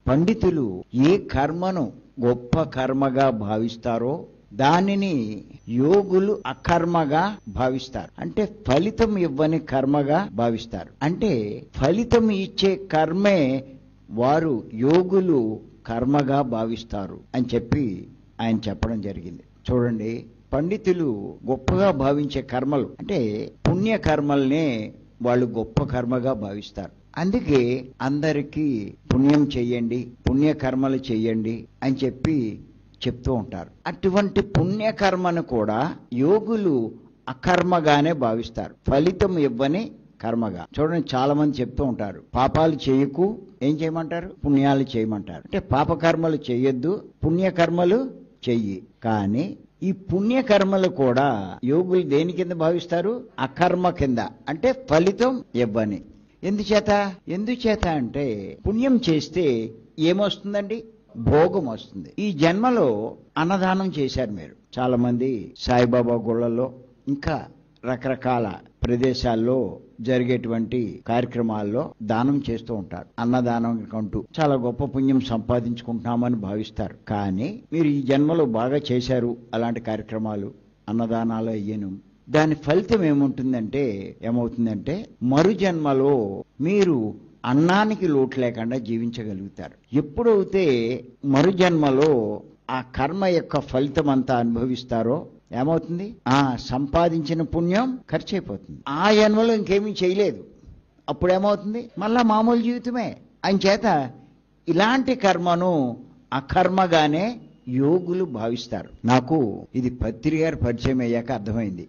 పండితులు ఏ కర్మను గొప్ప కర్మగా భావిస్తారో దానిని యోగులు అకర్మగా భావిస్తారు. అంటే ఫలితం ఇవ్వని కర్మగా భావిస్తారు. అంటే ఫలితం ఇచ్చే కర్మే వారు యోగులు కర్మగా భావిస్తారు అని చెప్పి ఆయన చెప్పడం జరిగింది. చూడండి, పండితులు గొప్పగా భావించే కర్మలు అంటే పుణ్య కర్మల్నే వాళ్ళు గొప్ప కర్మగా భావిస్తారు. అందుకే అందరికీ పుణ్యం చెయ్యండి, పుణ్యకర్మలు చెయ్యండి అని చెప్పి చెప్తూ ఉంటారు. అటువంటి పుణ్యకర్మను కూడా యోగులు అకర్మగానే భావిస్తారు, ఫలితం ఇవ్వని కర్మగా. చూడండి, చాలా మంది చెప్తూ ఉంటారు, పాపాలు చేయకు, ఏం చేయమంటారు? పుణ్యాలు చేయమంటారు. అంటే పాపకర్మలు చేయొద్దు, పుణ్యకర్మలు చెయ్యి. కానీ ఈ పుణ్యకర్మలు కూడా యోగులు దేని కింద భావిస్తారు? అకర్మ కింద, అంటే ఫలితం ఇవ్వని. ఎందుచేత అంటే పుణ్యం చేస్తే ఏమొస్తుందండి? భోగం వస్తుంది. ఈ జన్మలో అన్నదానం చేశారు మీరు. చాలా మంది సాయిబాబా గుళ్ళల్లో ఇంకా రకరకాల ప్రదేశాల్లో జరిగేటువంటి కార్యక్రమాల్లో దానం చేస్తూ ఉంటారు. అన్నదానం కంటూ చాలా గొప్ప పుణ్యం సంపాదించుకుంటున్నామని భావిస్తారు. కానీ మీరు ఈ జన్మలో బాగా చేశారు అలాంటి కార్యక్రమాలు, అన్నదానాలు అయ్యాను. దాని ఫలితం ఏమవుతుందంటే మరు జన్మలో మీరు అన్నానికి లోటు లేకుండా జీవించగలుగుతారు. ఎప్పుడైతే మరు జన్మలో ఆ కర్మ యొక్క ఫలితం అంతా అనుభవిస్తారో ఏమవుతుంది? సంపాదించిన పుణ్యం ఖర్చు అయిపోతుంది. ఆ జన్మలో ఇంకేమీ చేయలేదు, అప్పుడేమవుతుంది? మళ్ళా మామూలు జీవితమే. అంచేత ఇలాంటి కర్మను అకర్మగానే యోగులు భావిస్తారు. నాకు ఇది పత్రి గారు పరిచయం అయ్యాక అర్థమైంది.